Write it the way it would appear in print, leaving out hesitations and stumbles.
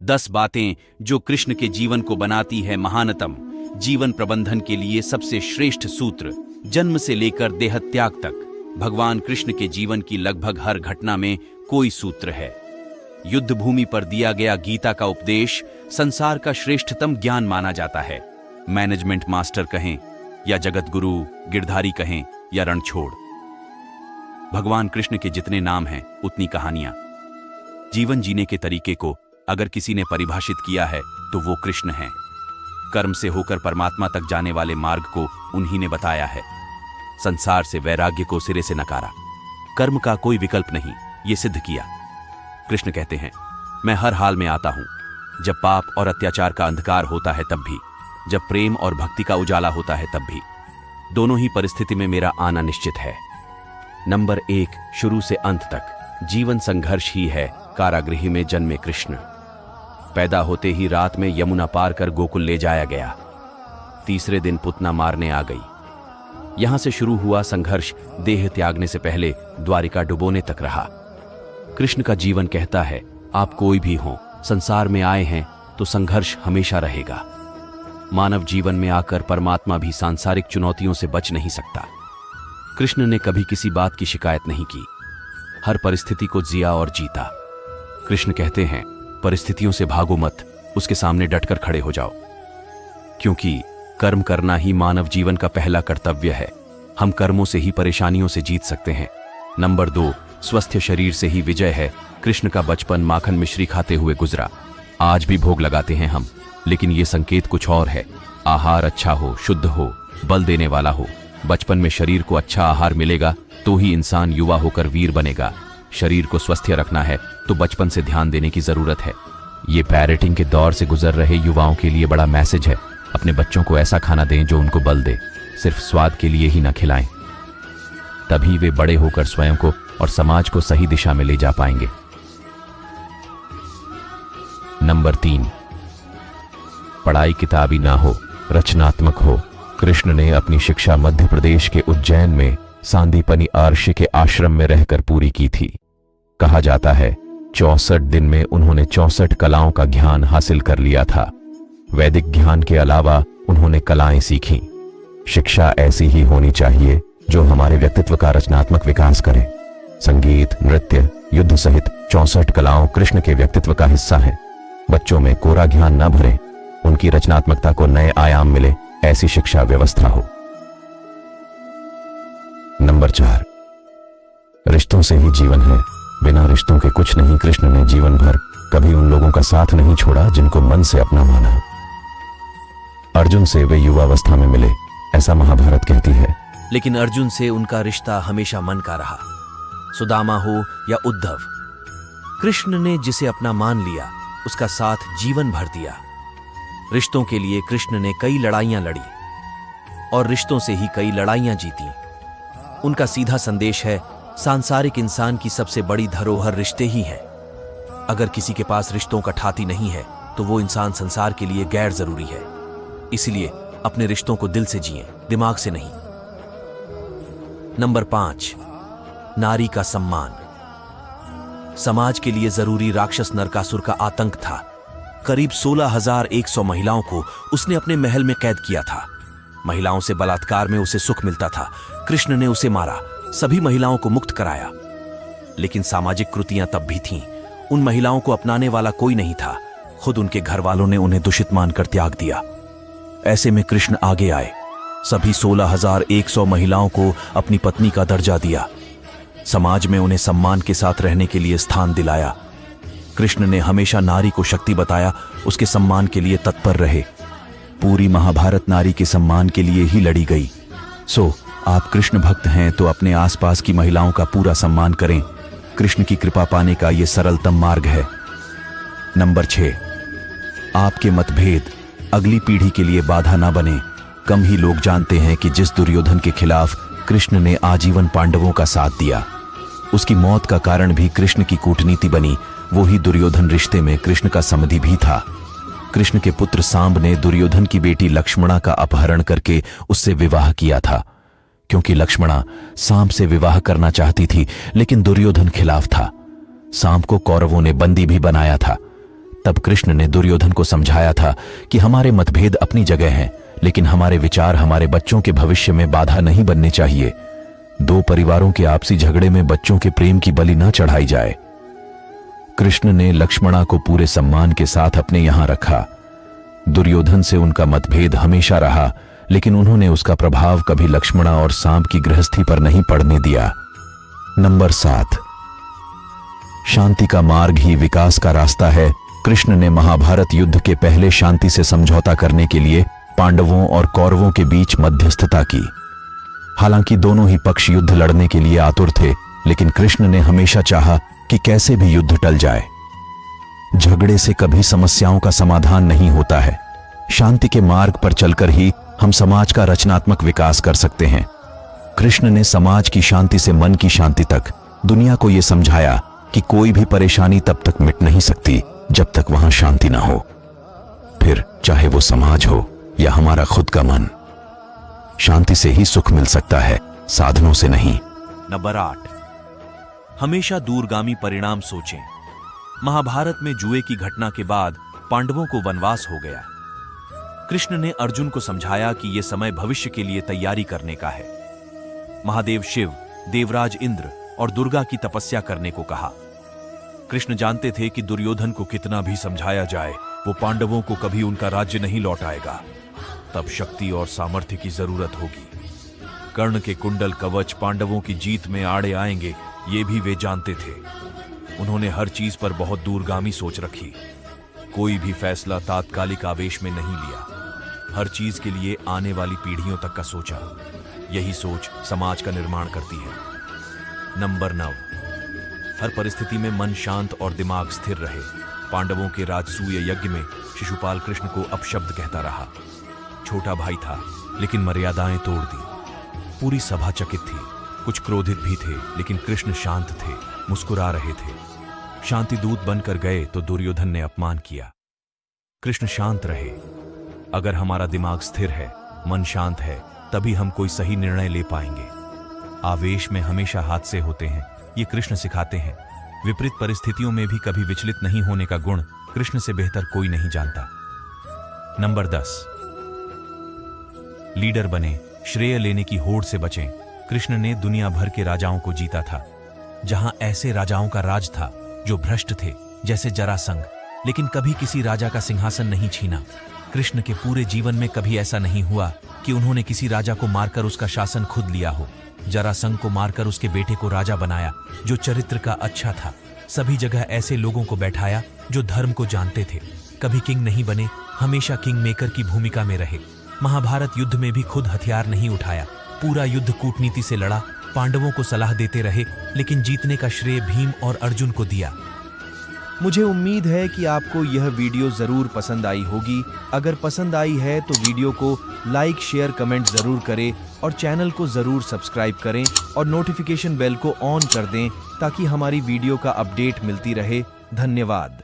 10 बातें जो कृष्ण के जीवन को बनाती है महानतम। जीवन प्रबंधन के लिए सबसे श्रेष्ठ सूत्र। जन्म से लेकर देहत्याग तक भगवान कृष्ण के जीवन की लगभग हर घटना में कोई सूत्र है। युद्ध भूमि पर दिया गया गीता का उपदेश संसार का श्रेष्ठतम ज्ञान माना जाता है। मैनेजमेंट मास्टर कहें या जगत गुरु, गिरधारी कहें या रणछोड़, भगवान कृष्ण के जितने नाम हैं उतनी कहानियां। जीवन जीने के तरीके को अगर किसी ने परिभाषित किया है तो वो कृष्ण हैं। कर्म से होकर परमात्मा तक जाने वाले मार्ग को उन्हीं ने बताया है। संसार से वैराग्य को सिरे से नकारा, कर्म का कोई विकल्प नहीं, ये सिद्ध किया। कृष्ण कहते हैं, मैं हर हाल में आता हूं, जब पाप और अत्याचार का अंधकार होता है तब भी, जब प्रेम और भक्ति का उजाला होता है तब भी। दोनों ही परिस्थिति में मेरा आना निश्चित है। नंबर 1, शुरू से अंत तक जीवन संघर्ष ही है। कारागृह में जन्मे कृष्ण, पैदा होते ही रात में यमुना पार कर गोकुल ले जाया गया। तीसरे दिन पुतना मारने आ गई। यहां से शुरू हुआ संघर्ष देह त्यागने से पहले द्वारिका डुबोने तक रहा। कृष्ण का जीवन कहता है, आप कोई भी हो, संसार में आए हैं तो संघर्ष हमेशा रहेगा। मानव जीवन में आकर परमात्मा भी सांसारिक चुनौतियों से बच नहीं सकता। कृष्ण ने कभी किसी बात की शिकायत नहीं की, हर परिस्थिति को जिया और जीता। कृष्ण कहते हैं, परिस्थितियों से भागो मत, उसके सामने डटकर खड़े हो जाओ, क्योंकि कर्म करना ही मानव जीवन का पहला कर्तव्य है। हम कर्मों से ही परेशानियों से जीत सकते हैं। नंबर 2, स्वस्थ शरीर से ही विजय है। कृष्ण का बचपन माखन मिश्री खाते हुए गुजरा। आज भी भोग लगाते हैं हम, लेकिन ये संकेत कुछ और है। आहार अच्छा हो, शुद्ध हो, बल देने वाला हो। बचपन में शरीर को अच्छा आहार मिलेगा तो ही इंसान युवा होकर वीर बनेगा। शरीर को स्वस्थ रखना है तो बचपन से ध्यान देने की जरूरत है। ये पैरेटिंग के दौर से गुजर रहे युवाओं के लिए बड़ा मैसेज है। अपने बच्चों को ऐसा खाना दें जो उनको बल दे, सिर्फ स्वाद के लिए ही न खिलाएं। तभी वे बड़े होकर स्वयं को और समाज को सही दिशा में ले जा पाएंगे। नंबर 3, पढ़ाई किताबी ना हो, रचनात्मक हो। कृष्ण ने अपनी शिक्षा मध्य प्रदेश के उज्जैन में सांदीपनी महर्षि के आश्रम में रहकर पूरी की थी। कहा जाता है 64 दिन में उन्होंने 64 कलाओं का ज्ञान हासिल कर लिया था। वैदिक ज्ञान के अलावा उन्होंने कलाएं सीखी। शिक्षा ऐसी ही होनी चाहिए जो हमारे व्यक्तित्व का रचनात्मक विकास करे। संगीत, नृत्य, युद्ध सहित 64 कलाओं कृष्ण के व्यक्तित्व का हिस्सा है। बच्चों में कोरा ज्ञान न भरे, उनकी रचनात्मकता को नए आयाम मिले, ऐसी शिक्षा व्यवस्था हो। नंबर 4, रिश्तों से ही जीवन है, बिना रिश्तों के कुछ नहीं। कृष्ण ने जीवन भर कभी उन लोगों का साथ नहीं छोड़ा जिनको मन से अपना माना। अर्जुन से वे युवावस्था में मिले, ऐसा महाभारत कहती है, लेकिन अर्जुन से उनका रिश्ता हमेशा मन का रहा। सुदामा हो या उद्धव, कृष्ण ने जिसे अपना मान लिया उसका साथ जीवन भर दिया। रिश्तों के लिए कृष्ण ने कई लड़ाइयां लड़ी और रिश्तों से ही कई लड़ाइयां जीती। उनका सीधा संदेश है, सांसारिक इंसान की सबसे बड़ी धरोहर रिश्ते ही हैं। अगर किसी के पास रिश्तों का ठाती नहीं है तो वो इंसान संसार के लिए गैर जरूरी है। इसलिए अपने रिश्तों को दिल से जिएं, दिमाग से नहीं। नंबर 5, नारी का सम्मान। समाज के लिए जरूरी राक्षस नरकासुर का आतंक था। करीब 16,100 महिलाओं को उसने अपने महल में कैद किया था। महिलाओं से बलात्कार में उसे सुख मिलता था। कृष्ण ने उसे मारा, सभी महिलाओं को मुक्त कराया। लेकिन सामाजिक कृतियां तब भी थीं। उन महिलाओं को अपनाने वाला कोई नहीं था। खुद उनके घर वालों ने उन्हें दूषित मानकर त्याग दिया। ऐसे में कृष्ण आगे आए, सभी 16,100 महिलाओं को अपनी पत्नी का दर्जा दिया। समाज में उन्हें सम्मान के साथ रहने के लिए स्थान दिलाया। कृष्ण ने हमेशा नारी को शक्ति बताया, उसके सम्मान के लिए तत्पर रहे। पूरी महाभारत नारी के सम्मान के लिए ही लड़ी गई। सो आप कृष्ण भक्त हैं तो अपने आसपास की महिलाओं का पूरा सम्मान करें। कृष्ण की कृपा पाने का यह सरलतम मार्ग है। नंबर 6, आपके मतभेद अगली पीढ़ी के लिए बाधा ना बने। कम ही लोग जानते हैं कि जिस दुर्योधन के खिलाफ कृष्ण ने आजीवन पांडवों का साथ दिया, उसकी मौत का कारण भी कृष्ण की कूटनीति बनी। वो ही दुर्योधन रिश्ते में कृष्ण का समधि भी था। कृष्ण के पुत्र सांब ने दुर्योधन की बेटी लक्ष्मणा का अपहरण करके उससे विवाह किया था, क्योंकि लक्ष्मणा सांब से विवाह करना चाहती थी, लेकिन दुर्योधन खिलाफ था। सांब को कौरवों ने बंदी भी बनाया था। तब कृष्ण ने दुर्योधन को समझाया था कि हमारे मतभेद अपनी जगह हैं, लेकिन हमारे विचार हमारे बच्चों के भविष्य में बाधा नहीं बनने चाहिए। दो परिवारों के आपसी झगड़े में बच्चों के प्रेम की बलि न चढ़ाई जाए। कृष्ण ने लक्ष्मणा को पूरे सम्मान के साथ अपने यहां रखा। दुर्योधन से उनका मतभेद हमेशा रहा, लेकिन उन्होंने उसका प्रभाव कभी लक्ष्मणा और सांब की गृहस्थी पर नहीं पड़ने दिया। नंबर 7, शांति का मार्ग ही विकास का रास्ता है। कृष्ण ने महाभारत युद्ध के पहले शांति से समझौता करने के लिए पांडवों और कौरवों के बीच मध्यस्थता की। हालांकि दोनों ही पक्ष युद्ध लड़ने के लिए आतुर थे, लेकिन कृष्ण ने हमेशा चाहा कि कैसे भी युद्ध टल जाए। झगड़े से कभी समस्याओं का समाधान नहीं होता है। शांति के मार्ग पर चलकर ही हम समाज का रचनात्मक विकास कर सकते हैं। कृष्ण ने समाज की शांति से मन की शांति तक दुनिया को यह समझाया कि कोई भी परेशानी तब तक मिट नहीं सकती जब तक वहां शांति ना हो। फिर चाहे वो समाज हो या हमारा खुद का मन, शांति से ही सुख मिल सकता है, साधनों से नहीं। नंबर 8, हमेशा दूरगामी परिणाम सोचें। महाभारत में जुए की घटना के बाद पांडवों को वनवास हो गया। कृष्ण ने अर्जुन को समझाया कि यह समय भविष्य के लिए तैयारी करने का है। महादेव शिव, देवराज इंद्र और दुर्गा की तपस्या करने को कहा। कृष्ण जानते थे कि दुर्योधन को कितना भी समझाया जाए, वो पांडवों को कभी उनका राज्य नहीं लौटाएगा। तब शक्ति और सामर्थ्य की जरूरत होगी। कर्ण के कुंडल कवच पांडवों की जीत में आड़े आएंगे, ये भी वे जानते थे। उन्होंने हर चीज पर बहुत दूरगामी सोच रखी। कोई भी फैसला तात्कालिक आवेश में नहीं लिया। हर चीज के लिए आने वाली पीढ़ियों तक का सोचा। यही सोच समाज का निर्माण करती है। नंबर 9, हर परिस्थिति में मन शांत और दिमाग स्थिर रहे। पांडवों के राजसूय यज्ञ में शिशुपाल कृष्ण को अपशब्द कहता रहा। छोटा भाई था, लेकिन मर्यादाएं तोड़ दी। पूरी सभा चकित थी, कुछ क्रोधित भी थे, लेकिन कृष्ण शांत थे, मुस्कुरा रहे थे। शांति दूत बनकर गए तो दुर्योधन ने अपमान किया। कृष्ण शांत रहे। अगर हमारा दिमाग स्थिर है, मन शांत है, तभी हम कोई सही निर्णय ले पाएंगे। आवेश में हमेशा हादसे होते हैं, ये कृष्ण सिखाते हैं। विपरीत परिस्थितियों में भी कभी विचलित नहीं होने का गुण कृष्ण से बेहतर कोई नहीं जानता। नंबर 10, लीडर बने, श्रेय लेने की होड़ से बचें। कृष्ण ने दुनिया भर के राजाओं को जीता था। जहां ऐसे राजाओं का राज था जो भ्रष्ट थे, जैसे जरासंध, लेकिन कभी किसी राजा का सिंहासन नहीं छीना। कृष्ण के पूरे जीवन में कभी ऐसा नहीं हुआ कि उन्होंने किसी राजा को मारकर उसका शासन खुद लिया हो। जरासंध को मारकर उसके बेटे को राजा बनाया, जो चरित्र का अच्छा था। सभी जगह ऐसे लोगों को बैठाया जो धर्म को जानते थे। कभी किंग नहीं बने, हमेशा किंग मेकर की भूमिका में रहे। महाभारत युद्ध में भी खुद हथियार नहीं उठाया, पूरा युद्ध कूटनीति से लड़ा। पांडवों को सलाह देते रहे, लेकिन जीतने का श्रेय भीम और अर्जुन को दिया। मुझे उम्मीद है कि आपको यह वीडियो जरूर पसंद आई होगी। अगर पसंद आई है तो वीडियो को लाइक, शेयर, कमेंट जरूर करें और चैनल को जरूर सब्सक्राइब करें और नोटिफिकेशन बेल को ऑन कर दें ताकि हमारी वीडियो का अपडेट मिलती रहे। धन्यवाद।